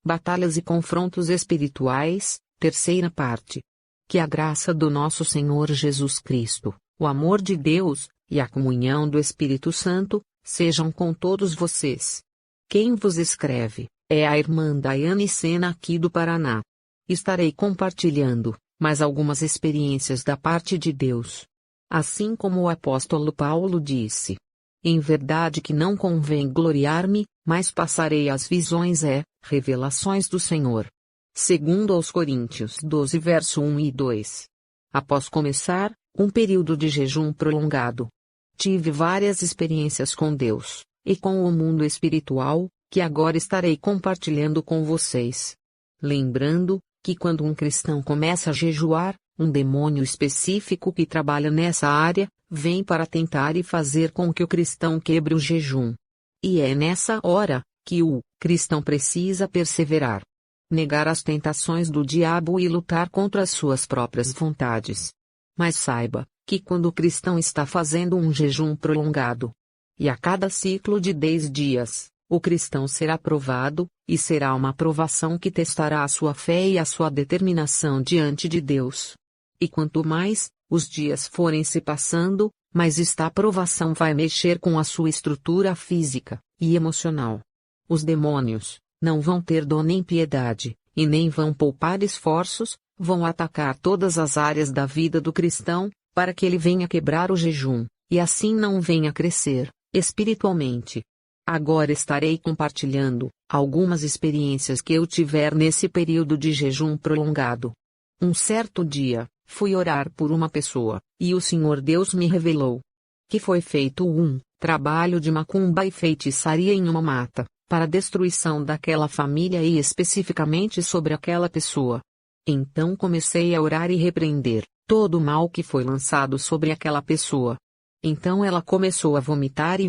Batalhas e confrontos espirituais, terceira parte. Que a graça do nosso Senhor Jesus Cristo, o amor de Deus, e a comunhão do Espírito Santo, sejam com todos vocês. Quem vos escreve, é a irmã Daiane Sena aqui do Paraná. Estarei compartilhando mais algumas experiências da parte de Deus. Assim como o apóstolo Paulo disse: em verdade que não convém gloriar-me, mas passarei as visões revelações do Senhor. Segundo aos Coríntios 12 verso 1 e 2. Após começar um período de jejum prolongado, tive várias experiências com Deus, e com o mundo espiritual, que agora estarei compartilhando com vocês. Lembrando que quando um cristão começa a jejuar, um demônio específico que trabalha nessa área, vem para tentar e fazer com que o cristão quebre o jejum. E é nessa hora que o cristão precisa perseverar, negar as tentações do diabo e lutar contra as suas próprias vontades. Mas saiba que quando o cristão está fazendo um jejum prolongado, e a cada ciclo de 10 dias, o cristão será provado, e será uma provação que testará a sua fé e a sua determinação diante de Deus. E quanto mais os dias forem se passando, mais esta provação vai mexer com a sua estrutura física e emocional. Os demônios não vão ter dó nem piedade, e nem vão poupar esforços, vão atacar todas as áreas da vida do cristão, para que ele venha quebrar o jejum, e assim não venha crescer espiritualmente. Agora estarei compartilhando algumas experiências que eu tiver nesse período de jejum prolongado. Um certo dia, fui orar por uma pessoa, e o Senhor Deus me revelou que foi feito um trabalho de macumba e feitiçaria em uma mata, para a destruição daquela família e especificamente sobre aquela pessoa. Então comecei a orar e repreender todo o mal que foi lançado sobre aquela pessoa. Então ela começou a vomitar,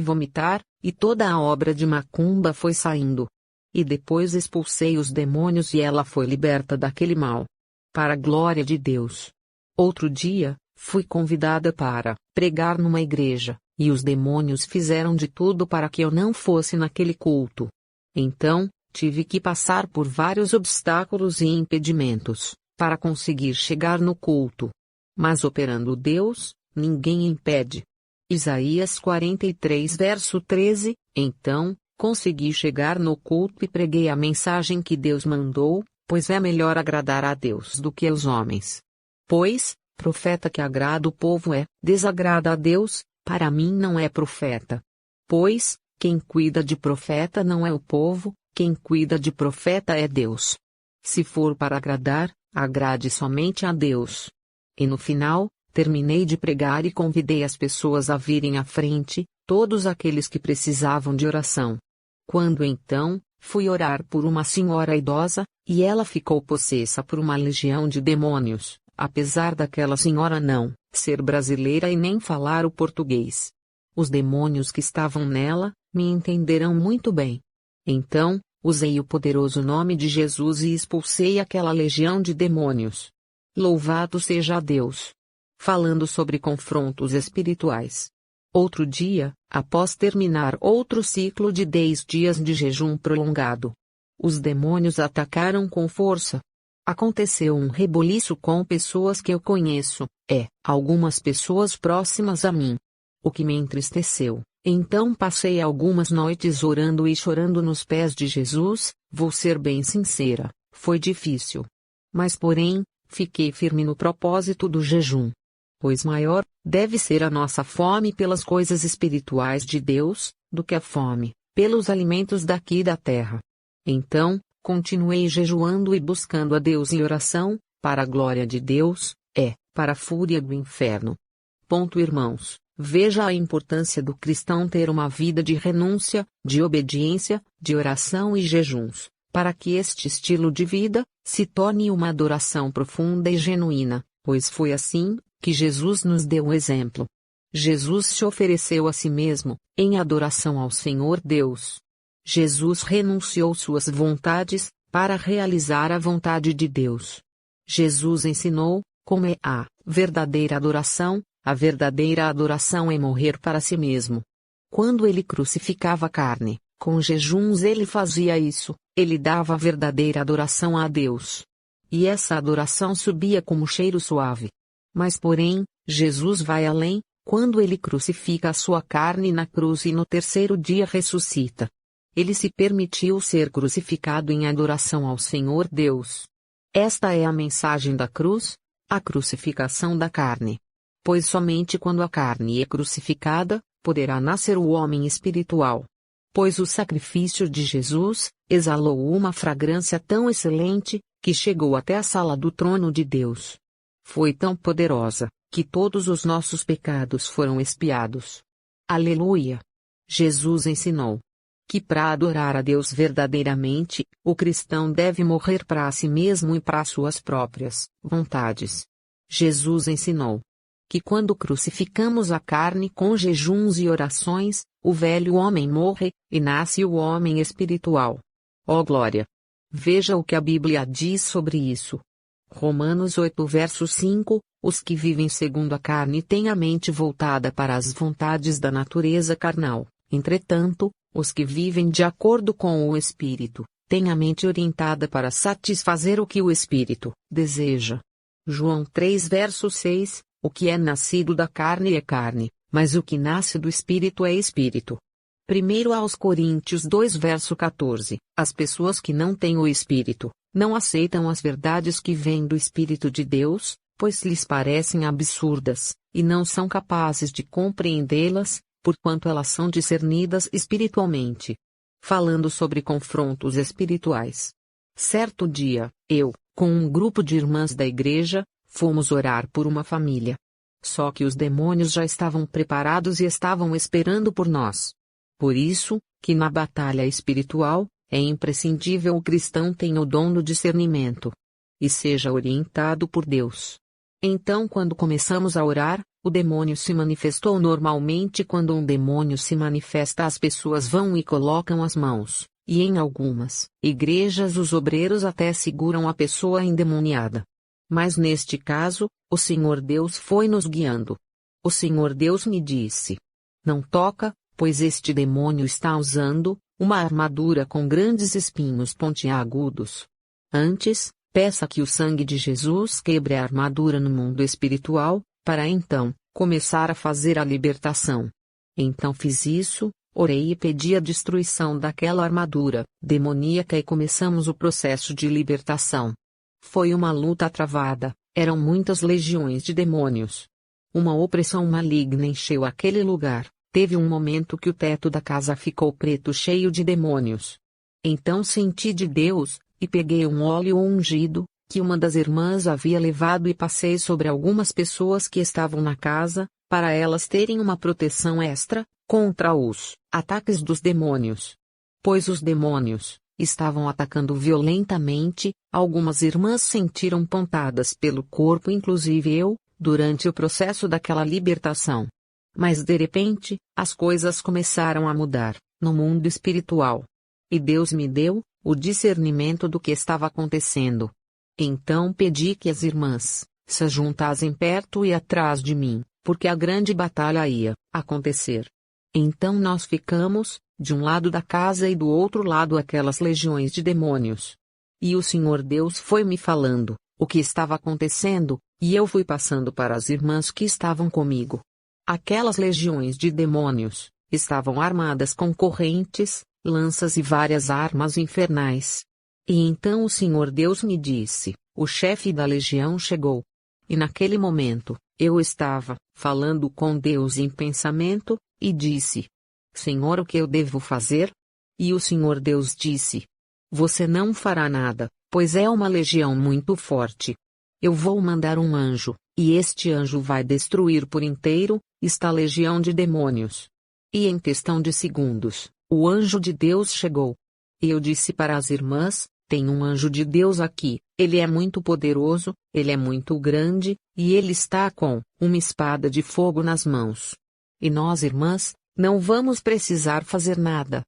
e toda a obra de macumba foi saindo. E depois expulsei os demônios e ela foi liberta daquele mal. Para a glória de Deus. Outro dia, fui convidada para pregar numa igreja, e os demônios fizeram de tudo para que eu não fosse naquele culto. Então, tive que passar por vários obstáculos e impedimentos, para conseguir chegar no culto. Mas operando Deus, ninguém impede. Isaías 43 verso 13, então, consegui chegar no culto e preguei a mensagem que Deus mandou, pois é melhor agradar a Deus do que aos homens. Pois, profeta que agrada o povo desagrada a Deus, para mim não é profeta. Pois, quem cuida de profeta não é o povo, quem cuida de profeta é Deus. Se for para agradar, agrade somente a Deus. E no final, terminei de pregar e convidei as pessoas a virem à frente, todos aqueles que precisavam de oração. Quando então, fui orar por uma senhora idosa, e ela ficou possessa por uma legião de demônios, apesar daquela senhora não ser brasileira e nem falar o português. Os demônios que estavam nela, me entenderão muito bem. Então, usei o poderoso nome de Jesus e expulsei aquela legião de demônios. Louvado seja Deus! Falando sobre confrontos espirituais. Outro dia, após terminar outro ciclo de 10 dias de jejum prolongado, os demônios atacaram com força. Aconteceu um rebuliço com pessoas que eu conheço, algumas pessoas próximas a mim. O que me entristeceu. Então passei algumas noites orando e chorando nos pés de Jesus, vou ser bem sincera, foi difícil. Mas porém, fiquei firme no propósito do jejum. Pois maior deve ser a nossa fome pelas coisas espirituais de Deus, do que a fome pelos alimentos daqui da terra. Então, continuei jejuando e buscando a Deus em oração, para a glória de Deus, para a fúria do inferno. Irmãos, veja a importância do cristão ter uma vida de renúncia, de obediência, de oração e jejuns, para que este estilo de vida se torne uma adoração profunda e genuína, pois foi assim que Jesus nos deu o exemplo. Jesus se ofereceu a si mesmo, em adoração ao Senhor Deus. Jesus renunciou suas vontades, para realizar a vontade de Deus. Jesus ensinou como é a verdadeira adoração. A verdadeira adoração é morrer para si mesmo. Quando ele crucificava a carne, com jejuns ele fazia isso, ele dava verdadeira adoração a Deus. E essa adoração subia como cheiro suave. Mas porém, Jesus vai além, quando ele crucifica a sua carne na cruz e no terceiro dia ressuscita. Ele se permitiu ser crucificado em adoração ao Senhor Deus. Esta é a mensagem da cruz, a crucificação da carne. Pois somente quando a carne é crucificada, poderá nascer o homem espiritual. Pois o sacrifício de Jesus exalou uma fragrância tão excelente, que chegou até a sala do trono de Deus. Foi tão poderosa, que todos os nossos pecados foram expiados. Aleluia! Jesus ensinou que para adorar a Deus verdadeiramente, o cristão deve morrer para si mesmo e para suas próprias vontades. Jesus ensinou que quando crucificamos a carne com jejuns e orações, o velho homem morre, e nasce o homem espiritual. Ó glória! Veja o que a Bíblia diz sobre isso. Romanos 8 verso 5, os que vivem segundo a carne têm a mente voltada para as vontades da natureza carnal, entretanto, os que vivem de acordo com o Espírito, têm a mente orientada para satisfazer o que o Espírito deseja. João 3 verso 6, o que é nascido da carne é carne, mas o que nasce do Espírito é Espírito. 1 aos Coríntios 2 verso 14, as pessoas que não têm o Espírito, não aceitam as verdades que vêm do Espírito de Deus, pois lhes parecem absurdas, e não são capazes de compreendê-las, porquanto elas são discernidas espiritualmente. Falando sobre confrontos espirituais. Certo dia, eu, com um grupo de irmãs da igreja, fomos orar por uma família. Só que os demônios já estavam preparados e estavam esperando por nós. Por isso, que na batalha espiritual, é imprescindível o cristão tenha o dom do discernimento. E seja orientado por Deus. Então quando começamos a orar, o demônio se manifestou normalmente. Quando um demônio se manifesta, as pessoas vão e colocam as mãos, e em algumas igrejas os obreiros até seguram a pessoa endemoniada. Mas neste caso, o Senhor Deus foi nos guiando. O Senhor Deus me disse: não toca, pois este demônio está usando uma armadura com grandes espinhos pontiagudos. Antes, peça que o sangue de Jesus quebre a armadura no mundo espiritual, para então começar a fazer a libertação. Então fiz isso, orei e pedi a destruição daquela armadura demoníaca e começamos o processo de libertação. Foi uma luta travada, eram muitas legiões de demônios. Uma opressão maligna encheu aquele lugar. Teve um momento que o teto da casa ficou preto, cheio de demônios. Então senti de Deus, e peguei um óleo ungido, que uma das irmãs havia levado, e passei sobre algumas pessoas que estavam na casa, para elas terem uma proteção extra, contra os ataques dos demônios. Pois os demônios estavam atacando violentamente, algumas irmãs sentiram pontadas pelo corpo, inclusive eu, durante o processo daquela libertação. Mas de repente, as coisas começaram a mudar, no mundo espiritual. E Deus me deu o discernimento do que estava acontecendo. Então pedi que as irmãs se juntassem perto e atrás de mim, porque a grande batalha ia acontecer. Então nós ficamos, de um lado da casa e do outro lado aquelas legiões de demônios. E o Senhor Deus foi me falando o que estava acontecendo, e eu fui passando para as irmãs que estavam comigo. Aquelas legiões de demônios estavam armadas com correntes, lanças e várias armas infernais. E então o Senhor Deus me disse: o chefe da legião chegou. E naquele momento, eu estava falando com Deus em pensamento, e disse: Senhor, o que eu devo fazer? E o Senhor Deus disse: você não fará nada, pois é uma legião muito forte. Eu vou mandar um anjo, e este anjo vai destruir por inteiro esta legião de demônios. E em questão de segundos, o anjo de Deus chegou. E eu disse para as irmãs: tem um anjo de Deus aqui, ele é muito poderoso, ele é muito grande, e ele está com uma espada de fogo nas mãos. E nós, irmãs, não vamos precisar fazer nada.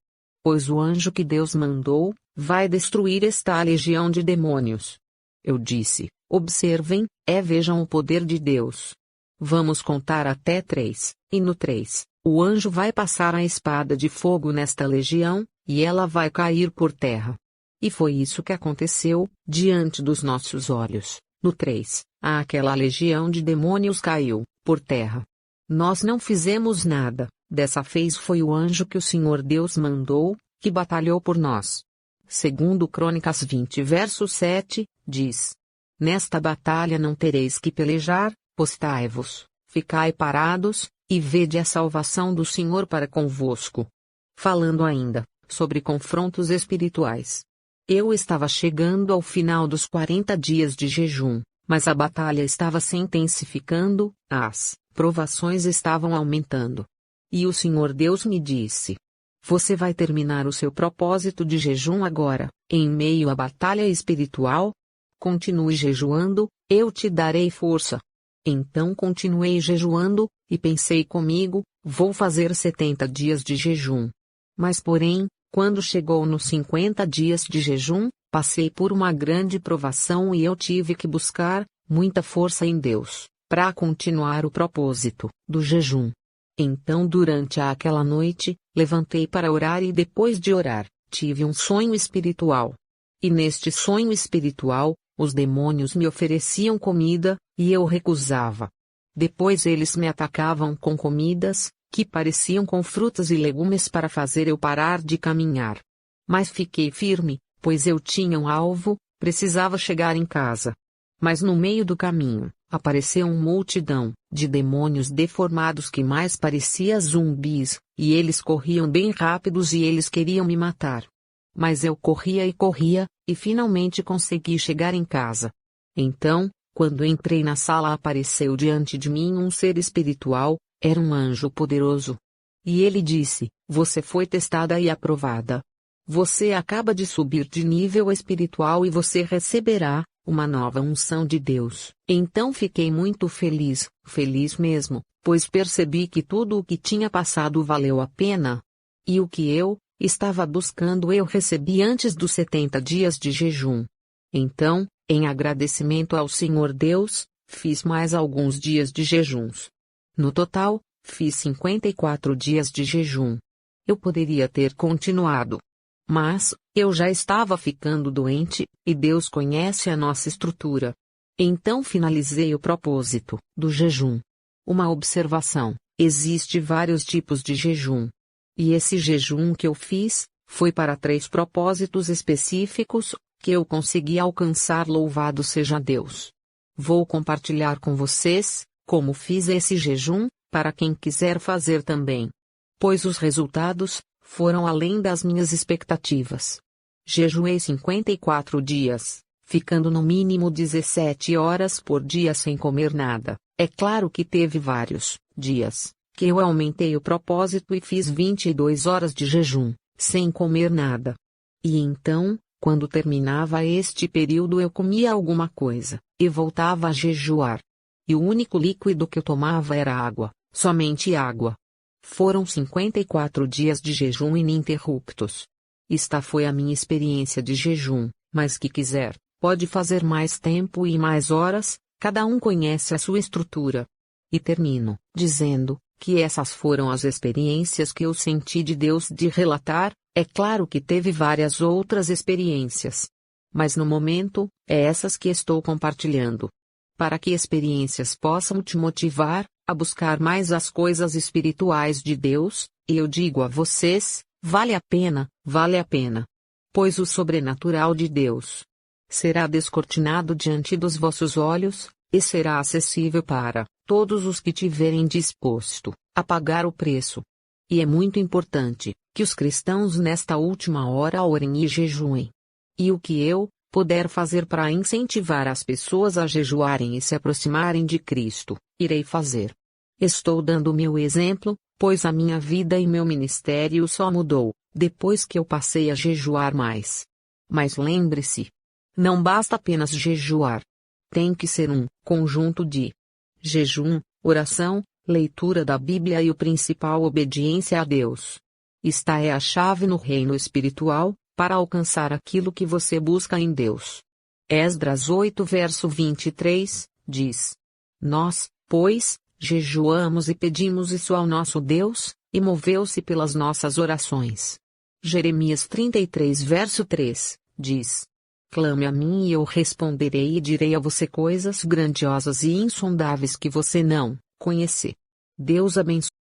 Pois o anjo que Deus mandou vai destruir esta legião de demônios. Eu disse: observem, vejam o poder de Deus. Vamos contar até 3, e no 3, o anjo vai passar a espada de fogo nesta legião, e ela vai cair por terra. E foi isso que aconteceu, diante dos nossos olhos. No 3, aquela legião de demônios caiu, por terra. Nós não fizemos nada, dessa vez foi o anjo que o Senhor Deus mandou, que batalhou por nós. Segundo Crônicas 20 verso 7, diz: Nesta batalha não tereis que pelejar, postai-vos, ficai parados, e vede a salvação do Senhor para convosco. Falando ainda, sobre confrontos espirituais. Eu estava chegando ao final dos 40 dias de jejum, mas a batalha estava se intensificando, as provações estavam aumentando. E o Senhor Deus me disse: Você vai terminar o seu propósito de jejum agora, em meio à batalha espiritual? Continue jejuando, eu te darei força. Então continuei jejuando, e pensei comigo, vou fazer 70 dias de jejum. Mas porém, quando chegou nos 50 dias de jejum, passei por uma grande provação e eu tive que buscar muita força em Deus, para continuar o propósito do jejum. Então durante aquela noite, levantei para orar e depois de orar, tive um sonho espiritual. E neste sonho espiritual, os demônios me ofereciam comida, e eu recusava. Depois eles me atacavam com comidas, que pareciam com frutas e legumes para fazer eu parar de caminhar. Mas fiquei firme, pois eu tinha um alvo, precisava chegar em casa. Mas no meio do caminho, apareceu uma multidão de demônios deformados que mais parecia zumbis, e eles corriam bem rápidos e eles queriam me matar. Mas eu corria, e finalmente consegui chegar em casa. Então, quando entrei na sala apareceu diante de mim um ser espiritual, era um anjo poderoso. E ele disse: Você foi testada e aprovada. Você acaba de subir de nível espiritual e você receberá uma nova unção de Deus. Então fiquei muito feliz, feliz mesmo, pois percebi que tudo o que tinha passado valeu a pena. E o que eu estava buscando eu recebi antes dos 70 dias de jejum. Então, em agradecimento ao Senhor Deus, fiz mais alguns dias de jejuns. No total, fiz 54 dias de jejum. Eu poderia ter continuado. Mas, eu já estava ficando doente, e Deus conhece a nossa estrutura. Então finalizei o propósito do jejum. Uma observação: existe vários tipos de jejum. E esse jejum que eu fiz, foi para 3 propósitos específicos, que eu consegui alcançar. Louvado seja Deus. Vou compartilhar com vocês, como fiz esse jejum, para quem quiser fazer também. Pois os resultados foram além das minhas expectativas. Jejuei 54 dias, ficando no mínimo 17 horas por dia sem comer nada. É claro que teve vários dias que eu aumentei o propósito e fiz 22 horas de jejum, sem comer nada. E então, quando terminava este período eu comia alguma coisa, e voltava a jejuar. E o único líquido que eu tomava era água, somente água. Foram 54 dias de jejum ininterruptos. Esta foi a minha experiência de jejum, mas que quiser, pode fazer mais tempo e mais horas, cada um conhece a sua estrutura. E termino, dizendo, que essas foram as experiências que eu senti de Deus de relatar. É claro que teve várias outras experiências. Mas no momento, é essas que estou compartilhando. Para que experiências possam te motivar a buscar mais as coisas espirituais de Deus, e eu digo a vocês, vale a pena, vale a pena. Pois o sobrenatural de Deus será descortinado diante dos vossos olhos, e será acessível para todos os que tiverem disposto a pagar o preço. E é muito importante que os cristãos nesta última hora orem e jejuem. E o que eu puder fazer para incentivar as pessoas a jejuarem e se aproximarem de Cristo, irei fazer. Estou dando meu exemplo, pois a minha vida e meu ministério só mudou depois que eu passei a jejuar mais. Mas lembre-se, não basta apenas jejuar. Tem que ser um conjunto de jejum, oração, leitura da Bíblia e o principal, obediência a Deus. Esta é a chave no reino espiritual, para alcançar aquilo que você busca em Deus. Esdras 8 verso 23, diz: Nós, pois, jejuamos e pedimos isso ao nosso Deus, e moveu-se pelas nossas orações. Jeremias 33 verso 3, diz: clame a mim e eu responderei e direi a você coisas grandiosas e insondáveis que você não conhece. Deus abençoe.